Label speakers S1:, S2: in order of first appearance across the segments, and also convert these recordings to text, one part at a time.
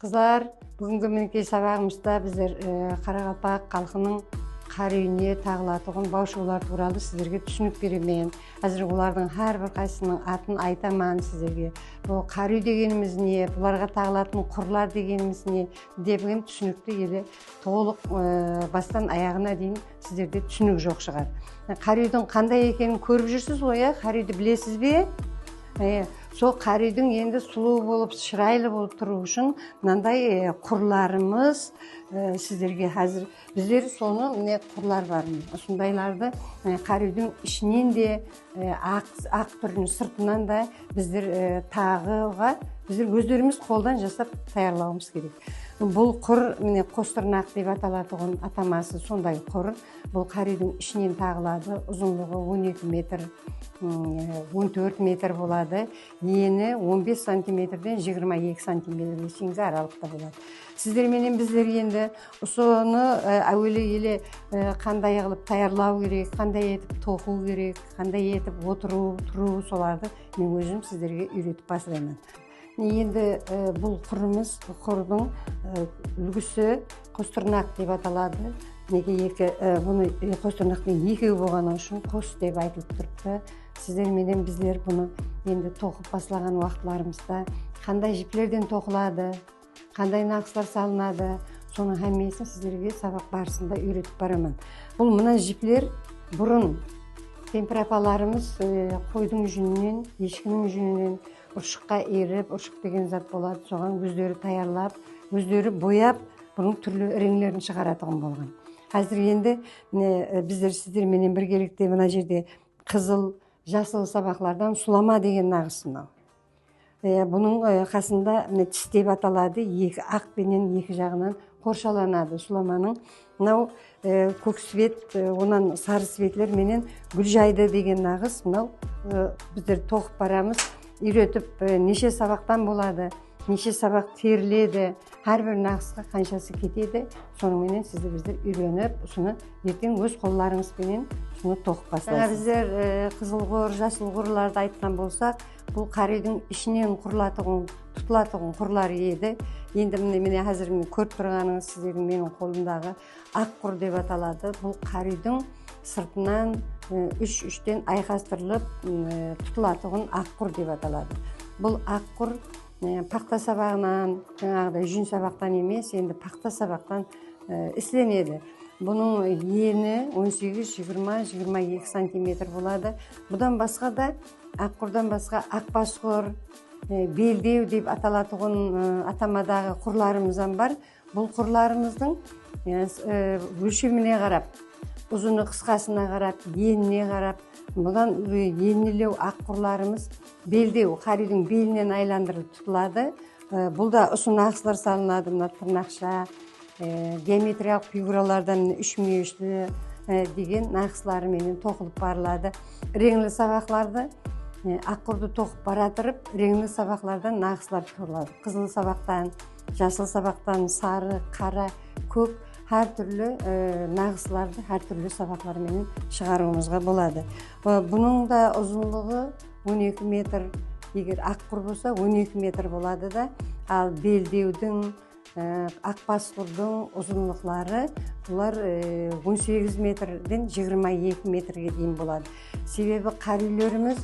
S1: Қызлар, бүгінгі мінекей сабағымызда біздер Қарақалпақ халқының қар үйіне тағылатұғын баушылар туралы сіздерге түсінік беремен. Әзір олардың әрбір қайсының атын айтаман сіздерге. Бұл қар үй дегеніміз не, бұларға тағылатын құрлар дегеніміз не деген түсінікті елі толық бастан аяғына дейін сіздерде түсінік жоқ шығар. Қар үйдің қандай екенін көріп жүрсіз ғой, қар үйді білесіз бе? Сол қар үйдің енді сұлу болып, шырайлы болып тұру үшін мынандай құрларымыз сіздерге қазір. Біздер соны міне құрлар бар. Осындайларды қар үйдің ішінен де ақ түрін сыртынан да біздер тағыға біздер өздеріміз қолдан жасап таярлауымыз керек. Бұл құр міне қостырнақ деп аталатұғын атамасы сондай құр. Бұл қар үйдің ішінен тағылады. Ұзынлығы 12 метр, 14 метр болады. Ені 15 сантиметрден 22 сантиметрге шейінгі аралықта болады. Сіздерменен біздер енді соны әуелі еле қандай қылып таярлау керек, қандай етіп тоқу керек, қандай етіп отыру, тұру, соларды мен өзім сіздерге үйретіп бастаймын. Енді бұл құрымыз, құрдың үлгісі қостырнақ деп аталады. Неге бұны қостырнақтың екеу болғаны үшін қос деп айтылып тұрыпты. Сіздерменен біздер бұны енді тоқып басылаған уақытларымызда қандай жіплерден тоқылады, қандай нақыстар салынады, соның әмесін сіздерге сабақ барысында үйретіп барамын. Бұл мына жіплер бұрын темперапаларымыз қойдың жүнінен, ешкінің жүнінен ұршыққа еріп, ұршық деген зат болады, соған өздері таярлап, өздері бояп, бұның түрлі іреңлерін шығаратығын болған. Қазір енді біздер сіздерменен біргелікте мына жерде қызыл, жасыл сабақлардан сулама деген нағысынау. Бұның қасында тіс деп аталады, ақ пенен екі жағынан қоршаланады суламаның. Мынау көк свет, онан сары светлер менен гүл жайды деген нағыс. Мынау біздер тоқып барамыз, үйретіп неше сабақтан болады, неше сабақ теріледі, әрбір нағысқа қаншасы кетеді, сонымен біздер үйреніп, ұсыны ертең өз қолларыңызбенен ұсыны тоқып бастайсыз. Біздер қызыл құр, жасыл құрларды айтқан болсақ, бұл қар үйдің ішінен тұтылатығын құрлар еді. Енді міне қазір көріп тұрғаныңыз сіздердің менің қолымдағы ақ құр деп аталады. Бұл қар үйдің сыртынан үш-үштен айқастырылып тұтылатығын ақ құр деп аталады. Бұл ақ құр пақта сабағынан, жаңағыдай жүн сабақтан емес, енді пақта сабақтан ісленеді. Бұның ені 18-20-22 сантиметр болады. Бұдан басқа да, ақ құрдан басқа ақ бас құр, белдеу деп аталатығын атамадағы құрларымыздан бар. Бұл құрларымыздың өлшеміне қарап, ұзыны қысқасына қарап, еніне қарап, бұдан енілеу ақ құрларымыз белдеу, қар үйдің белінен айландырылып тұтылады. Бұл да ұсын ақсылар салынады, тырнақша, геометриялық фигуралардан үш мүйешлі деген нақысларымен тоқылып барылады. Реңлі сабақларды ақ құрды тоқып баратырып, реңлі сабақлардан нақыслар тоқылады. Қызыл сабақтан, жасыл сабақтан, сары, қара, көк әртүрлі нағысларды әртүрлі сабақлармен шығаруымызға болады. Бұның да ұзынлығы 12 метр, егер ақ құр болса 12 метр болады да, ал белдеудің, ақ бас құрдың ұзынлықлары бұлар 18 метрден 22 метрге дейін болады. Себебі қар үйлеріміз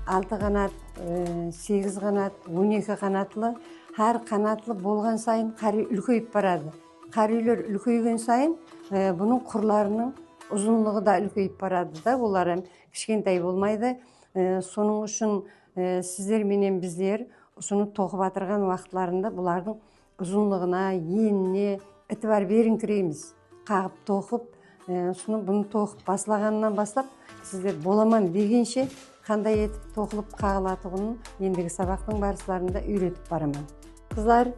S1: 6 қанат, 8 қанат, 12 қанатлы, әр қанатлы болған сайын қар үлкейіп барады. Қар үйлер үлкейген сайын бұның құрларының ұзынлығы да үлкейіп барады да, олар кішкентай болмайды. Соның үшін сіздер менен біздер ұсыны тоқып атырған уақытларында бұлардың ұзынлығына, еніне әтібар беріңкірейміз. Қағып тоқып, бұны тоқып басылағанынан бастап, сіздер боламан дегенше қандай етіп тоқылып қағылатығының ендігі сабақтың барысларында үйретіп барамын. Қызлар,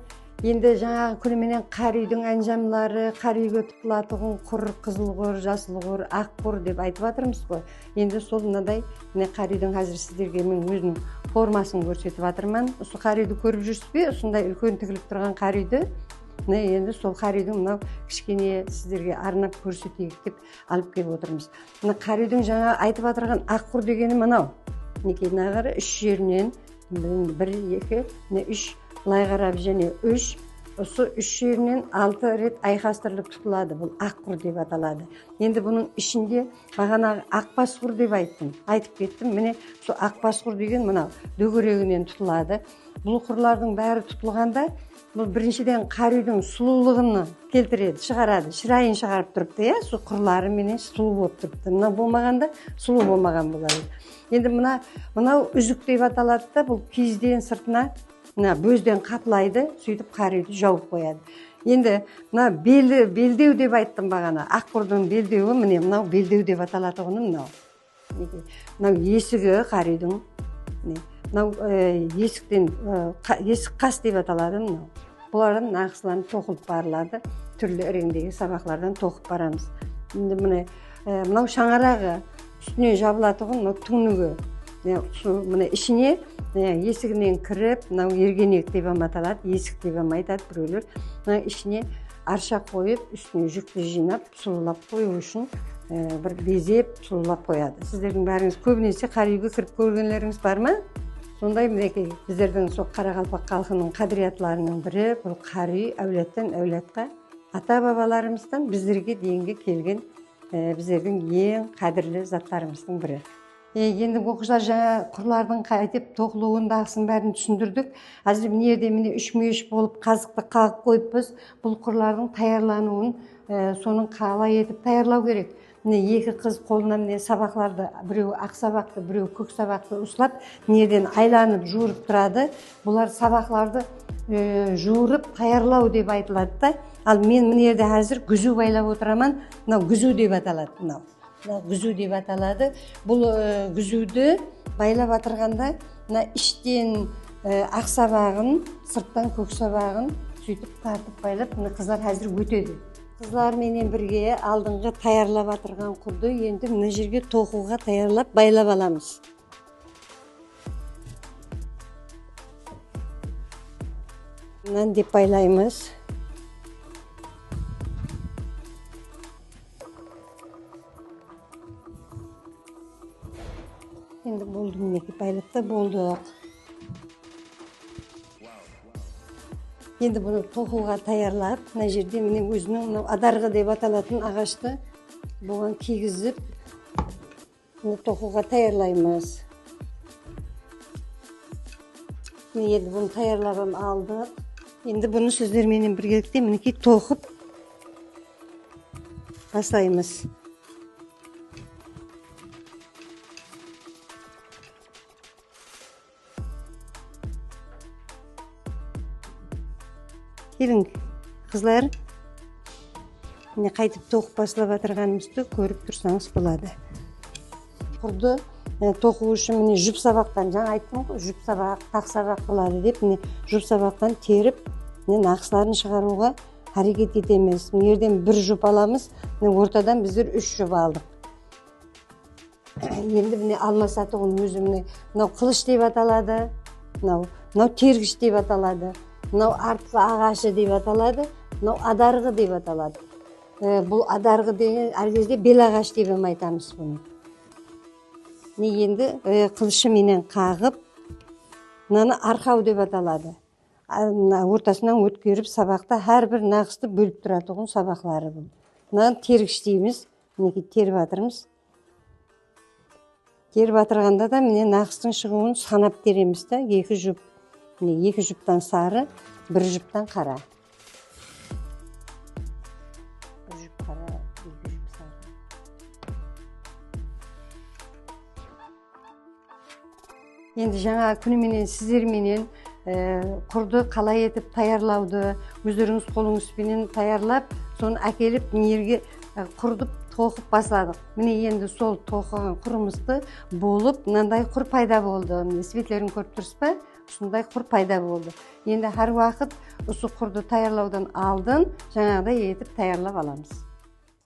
S1: енді жаңағы күніменен қар үйдің әнжамлары, қар үйге тұтылатығын құр, қызыл құр, жасыл құр, ақ құр деп айтып атырмыз ғой. Енді сол мынадай қар үйдің қазір сіздерге мен өзінің формасын көрсетіп атырмын. Осы қар үйді көріп жүрсіз бе? Осындай үлкен тігіліп тұрған қар үйді. Енді сол қар үйдің мынау кішкене сіздерге арнап көрсетейік деп алып келіп отырмыз. Мына қар үйдің жаңа айтып атырған ақ құр дегені мынау. Некені ағары үш жерінен 1, 2, 3 былай қарап және 3 осы 3 жерінен 6 рет айқастырылып тұтылады. Бұл ақ құр деп аталады. Енді бұның ішінде бағана ақбас құр деп айтып кеттім. Міне сол ақбас құр деген мынау дөңгелегінен тұтылады. Бұл құрлардың бәрі тұтылғанда бұл біріншіден қар үйдің сұлулығын келтіреді, шығарады, шырайын шығарып тұрыпты, иә, сол құрлары менен сұлу болып тұрыпты. Мына болмағанда сұлу болмаған болады. Енді мынау үзік деп аталады да, бұл киізден сыртына мына бөзден қаплайды, сөйтіп қар үйді жауып қояды. Енді мына белдеу деп айттым бағана. Ақ құрдың белдеуі, міне мынау белдеу деп аталады оны мынау. Мынау есігі қар үйдің. Мынау есіктен есік қас деп аталады мынау. Бұлардың нақсыларын тоқылып барылады. Түрлі іреңдегі сабақлардан тоқып барамыз. Енді мынау шаңарағы үстіне жабылатығын мынау түңнігі. Мына ішіне есігінен кіріп, мынау ергенек деп аталады, есік деп айтады біреулер. Мына ішіне арша қойып, үстіне жүкті жинап, сұлулап қою үшін бір безеп, сұлулап қояды. Сіздердің бәріңіз көбінесе қар үйге кіріп көргенлеріңіз бар ма? Сондай мінекей біздердің сол Қарақалпақ халқының қадіриятларының бірі бұл қар үй әулеттен әулетқа ата-бабаларымыздан біздерге дейінгі келген біздердің ең қадірлі заттарымыздың бірі. Енді оқушылар жаңа құрлардың қайтып тоқылуындағысын бәрін түсіндірдік. Әзір міне жерде міне 3 мүйіш болып қазықты қағып қойыппыз. Бұл құрлардың таярлануын соның қалай етіп таярлау керек. Міне екі қыз қолынан міне сабақларды, біреу ақ сабақты, біреу көк сабақты ұстап, неден айланып жуырып тұрады. Бұлар сабақларды жуырып таярлау деп айтылады да. Ал мен міне жерде әзір күзу байлап отырамын. Мынау күзу деп аталады. Мынау күзу деп аталады. Бұл күзуді байлап атырғанда, мына іштен ақ сабағын, сырттан көк сабағын сөйтіп тартып байлап, мына қыздар әзір өтеді. Қызлар менен бірге алдыңғы таярлап атырған құрды енді мына жерге тоқуға таярлап байлап аламыз. Мынан деп байлаймыз. Енді болды, мінекей байлап та болды. Енді бұны тоқуға таярлап, мына жерде міне өзінің адарғы деп аталатын ағашты бұған кигізіп, тоқуға таярлаймыз. Енді бұны таярлап алдық. Енді бұны сіздерменен біргелікте мінекей тоқып бастаймыз. Келің, қызлар, міне қайтып тоқып басылап атырғанымызды көріп тұрсаңыз болады. Құрды тоқу үшін міне жүп сабақтан, жаңа айттым ғой, жүп сабақ, тақ сабақ болады деп, міне жүп сабақтан теріп, міне нақсыларын шығаруға әрекет етеміз. Міне жерден бір жүп аламыз, міне ортадан біздер 3 жүп алдық. Енді міне алмасатығын өзі міне мынау қылыш деп аталады, мынау тергіш деп аталады. Мынау артқы ағашы деп аталады, мынау адарғы деп аталады. Бұл адарғы деген әр кезде бел ағаш деп айтамыз бұны. Енді қылышы менен қағып, мынаны арқау деп аталады. Ортасынан өткеріп сабақта әрбір нақысты бөліп тұратығын сабақлары бұл. Мынаны тергіш дейміз, мінекей теріп атырмыз. Теріп атырғанда да міне нақыстың шығуын санап тереміз да, 2 жүп. Міне 2 жүптан сары, 1 жүптан қара. 1 жүп қара, 2 жүп сары. Енді жаңа күніменен сіздерменен құрды қалай етіп таярлауды, өздеріңіз қолыңызбенен таярлап, соны әкеліп мейірге құрдып тоқып басладық. Міне енді сол тоқыған құрымызды болып, мынандай құр пайда болды. Светлерін көріп тұрсыз ба? Сондай құр пайда болды. Енді әр уақыт осы құрды таярлаудан алдын жаңағыдай етіп таярлап аламыз.